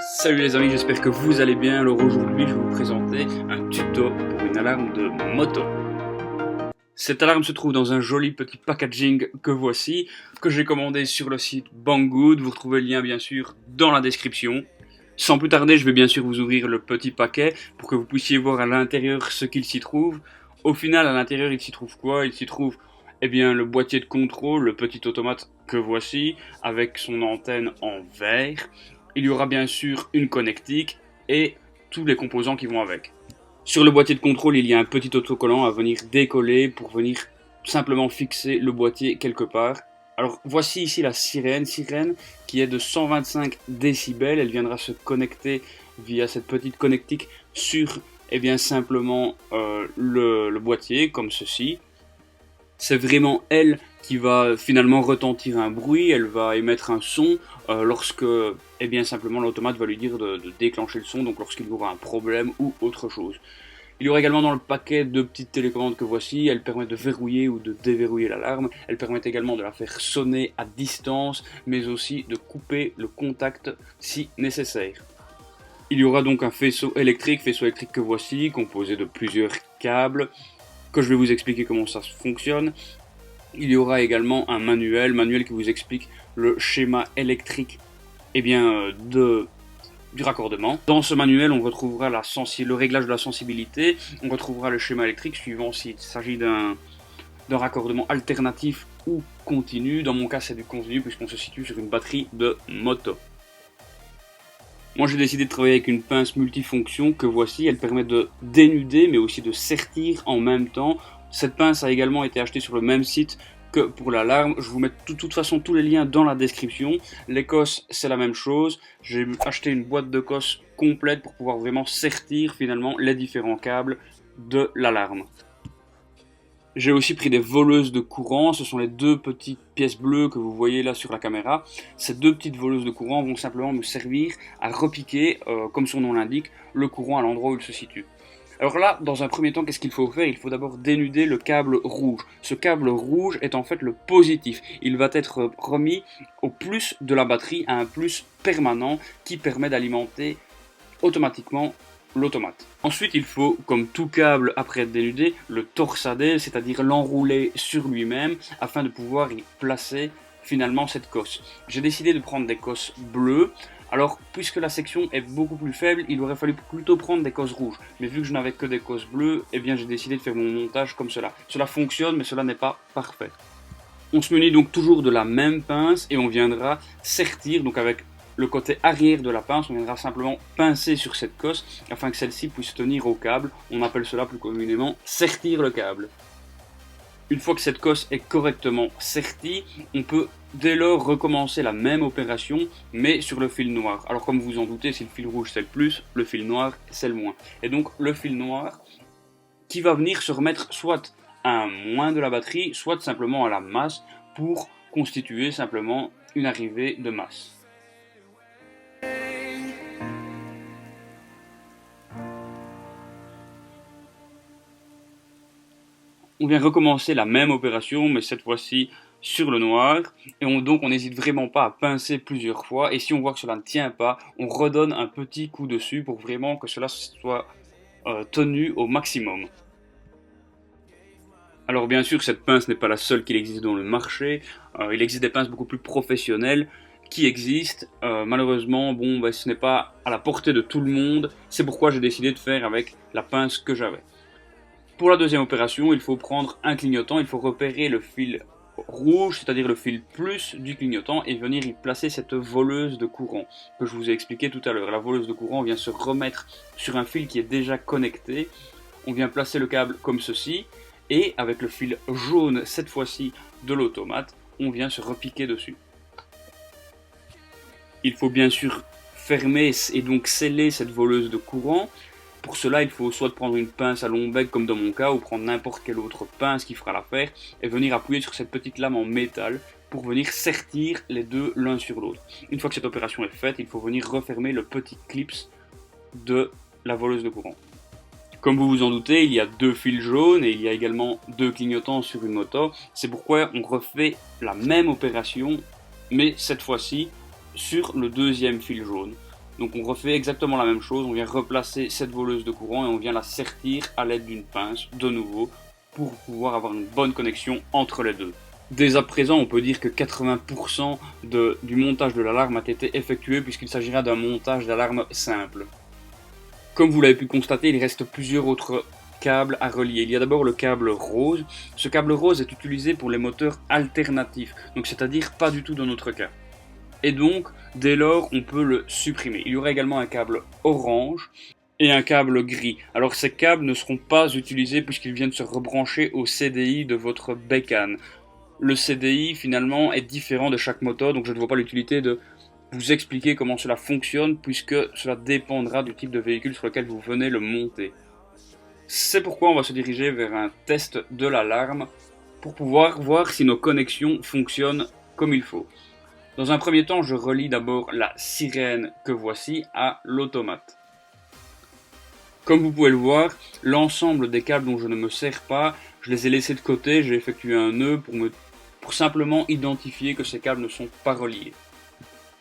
Salut les amis, j'espère que vous allez bien. Alors aujourd'hui, je vais vous présenter un tuto pour une alarme de moto. Cette alarme se trouve dans un joli petit packaging que voici, que j'ai commandé sur le site Banggood. Vous retrouvez le lien bien sûr dans la description. Sans plus tarder, je vais bien sûr vous ouvrir le petit paquet pour que vous puissiez voir à l'intérieur ce qu'il s'y trouve. Au final, à l'intérieur, il s'y trouve quoi? Il s'y trouve le boîtier de contrôle, le petit automate que voici, avec son antenne en verre. Il y aura bien sûr une connectique et tous les composants qui vont avec. Sur le boîtier de contrôle, il y a un petit autocollant à venir décoller pour venir simplement fixer le boîtier quelque part. Alors voici ici la sirène qui est de 125 décibels. Elle viendra se connecter via cette petite connectique sur simplement le boîtier comme ceci. C'est vraiment elle qui va finalement retentir un bruit, elle va émettre un son lorsque simplement l'automate va lui dire de déclencher le son, donc lorsqu'il y aura un problème ou autre chose. Il y aura également dans le paquet deux petites télécommandes que voici, elles permettent de verrouiller ou de déverrouiller l'alarme, elles permettent également de la faire sonner à distance, mais aussi de couper le contact si nécessaire. Il y aura donc un faisceau électrique que voici, composé de plusieurs câbles, que je vais vous expliquer comment ça fonctionne. Il y aura également un manuel qui vous explique le schéma électrique du raccordement. Dans ce manuel, on retrouvera le réglage de la sensibilité, on retrouvera le schéma électrique suivant s'il s'agit d'un raccordement alternatif ou continu. Dans mon cas, c'est du continu puisqu'on se situe sur une batterie de moto. Moi j'ai décidé de travailler avec une pince multifonction que voici, elle permet de dénuder mais aussi de sertir en même temps. Cette pince a également été achetée sur le même site que pour l'alarme. Je vous mets de toute façon tous les liens dans la description. Les cosses c'est la même chose, j'ai acheté une boîte de cosses complète pour pouvoir vraiment sertir finalement les différents câbles de l'alarme. J'ai aussi pris des voleuses de courant, ce sont les deux petites pièces bleues que vous voyez là sur la caméra. Ces deux petites voleuses de courant vont simplement me servir à repiquer, comme son nom l'indique, le courant à l'endroit où il se situe. Alors là, dans un premier temps, qu'est-ce qu'il faut faire? Il faut d'abord dénuder le câble rouge. Ce câble rouge est en fait le positif. Il va être remis au plus de la batterie à un plus permanent qui permet d'alimenter automatiquement l'automate. Ensuite, il faut, comme tout câble après être dénudé, le torsader, c'est-à-dire l'enrouler sur lui-même afin de pouvoir y placer finalement cette cosse. J'ai décidé de prendre des cosses bleues. Alors, puisque la section est beaucoup plus faible, il aurait fallu plutôt prendre des cosses rouges. Mais vu que je n'avais que des cosses bleues, j'ai décidé de faire mon montage comme cela. Cela fonctionne, mais cela n'est pas parfait. On se munit donc toujours de la même pince et on viendra sertir, donc avec le côté arrière de la pince, on viendra simplement pincer sur cette cosse afin que celle-ci puisse tenir au câble. On appelle cela plus communément sertir le câble. Une fois que cette cosse est correctement sertie, on peut dès lors recommencer la même opération mais sur le fil noir. Alors comme vous en doutez, si le fil rouge c'est le plus, le fil noir c'est le moins. Et donc le fil noir qui va venir se remettre soit à un moins de la batterie, soit simplement à la masse pour constituer simplement une arrivée de masse. On vient recommencer la même opération, mais cette fois-ci sur le noir, et on n'hésite vraiment pas à pincer plusieurs fois, et si on voit que cela ne tient pas, on redonne un petit coup dessus pour vraiment que cela soit tenu au maximum. Alors bien sûr, cette pince n'est pas la seule qu'il existe dans le marché, il existe des pinces beaucoup plus professionnelles qui existent, malheureusement, ce n'est pas à la portée de tout le monde, c'est pourquoi j'ai décidé de faire avec la pince que j'avais. Pour la deuxième opération, il faut prendre un clignotant, il faut repérer le fil rouge, c'est-à-dire le fil plus du clignotant, et venir y placer cette voleuse de courant que je vous ai expliqué tout à l'heure. La voleuse de courant vient se remettre sur un fil qui est déjà connecté, on vient placer le câble comme ceci, et avec le fil jaune, cette fois-ci de l'automate, on vient se repiquer dessus. Il faut bien sûr fermer et donc sceller cette voleuse de courant. Pour cela, il faut soit prendre une pince à long bec comme dans mon cas, ou prendre n'importe quelle autre pince qui fera l'affaire, et venir appuyer sur cette petite lame en métal pour venir sertir les deux l'un sur l'autre. Une fois que cette opération est faite, il faut venir refermer le petit clips de la voleuse de courant. Comme vous vous en doutez, il y a deux fils jaunes et il y a également deux clignotants sur une moto. C'est pourquoi on refait la même opération, mais cette fois-ci sur le deuxième fil jaune. Donc on refait exactement la même chose, on vient replacer cette voleuse de courant et on vient la sertir à l'aide d'une pince de nouveau pour pouvoir avoir une bonne connexion entre les deux. Dès à présent, on peut dire que 80% du montage de l'alarme a été effectué puisqu'il s'agira d'un montage d'alarme simple. Comme vous l'avez pu constater, il reste plusieurs autres câbles à relier. Il y a d'abord le câble rose. Ce câble rose est utilisé pour les moteurs alternatifs, donc c'est-à-dire pas du tout dans notre cas. Et donc, dès lors, on peut le supprimer. Il y aura également un câble orange et un câble gris. Alors ces câbles ne seront pas utilisés puisqu'ils viennent se rebrancher au CDI de votre bécane. Le CDI finalement est différent de chaque moteur, donc je ne vois pas l'utilité de vous expliquer comment cela fonctionne puisque cela dépendra du type de véhicule sur lequel vous venez le monter. C'est pourquoi on va se diriger vers un test de l'alarme pour pouvoir voir si nos connexions fonctionnent comme il faut. Dans un premier temps, je relie d'abord la sirène que voici à l'automate. Comme vous pouvez le voir, l'ensemble des câbles dont je ne me sers pas, je les ai laissés de côté, j'ai effectué un nœud pour simplement identifier que ces câbles ne sont pas reliés.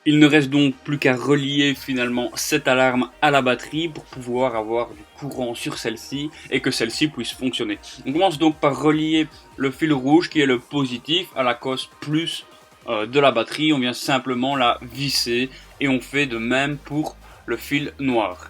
Il ne reste donc plus qu'à relier finalement cette alarme à la batterie pour pouvoir avoir du courant sur celle-ci et que celle-ci puisse fonctionner. On commence donc par relier le fil rouge qui est le positif à la cos plus de la batterie. On vient simplement la visser et on fait de même pour le fil noir.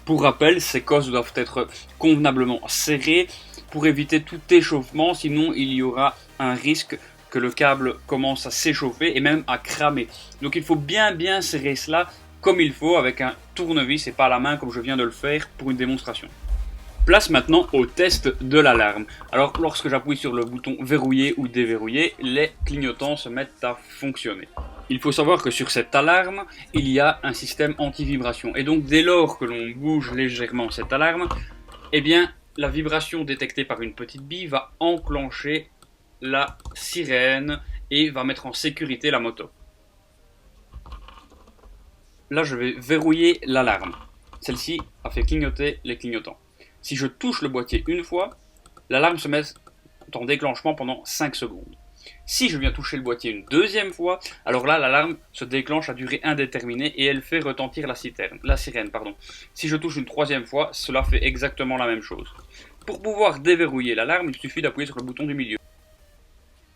Pour rappel, ces cosses doivent être convenablement serrées pour éviter tout échauffement, sinon il y aura un risque que le câble commence à s'échauffer et même à cramer. Donc il faut bien serrer cela comme il faut avec un tournevis et pas à la main comme je viens de le faire pour une démonstration. Place maintenant au test de l'alarme. Alors lorsque j'appuie sur le bouton verrouiller ou déverrouiller, les clignotants se mettent à fonctionner. Il faut savoir que sur cette alarme, il y a un système anti-vibration. Et donc dès lors que l'on bouge légèrement cette alarme, eh bien la vibration détectée par une petite bille va enclencher la sirène et va mettre en sécurité la moto. Là je vais verrouiller l'alarme. Celle-ci a fait clignoter les clignotants. Si je touche le boîtier une fois, l'alarme se met en déclenchement pendant 5 secondes. Si je viens toucher le boîtier une deuxième fois, alors là l'alarme se déclenche à durée indéterminée et elle fait retentir la sirène. Si je touche une troisième fois, cela fait exactement la même chose. Pour pouvoir déverrouiller l'alarme, il suffit d'appuyer sur le bouton du milieu.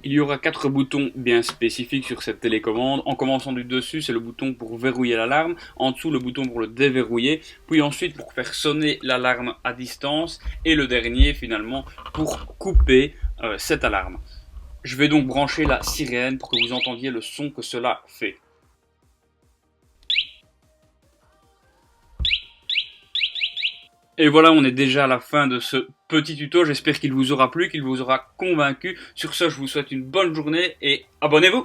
Il y aura 4 boutons bien spécifiques sur cette télécommande. En commençant du dessus, c'est le bouton pour verrouiller l'alarme. En dessous, le bouton pour le déverrouiller. Puis ensuite, pour faire sonner l'alarme à distance. Et le dernier, finalement, pour couper cette alarme. Je vais donc brancher la sirène pour que vous entendiez le son que cela fait. Et voilà, on est déjà à la fin de ce petit tuto. J'espère qu'il vous aura plu, qu'il vous aura convaincu. Sur ce, je vous souhaite une bonne journée et abonnez-vous!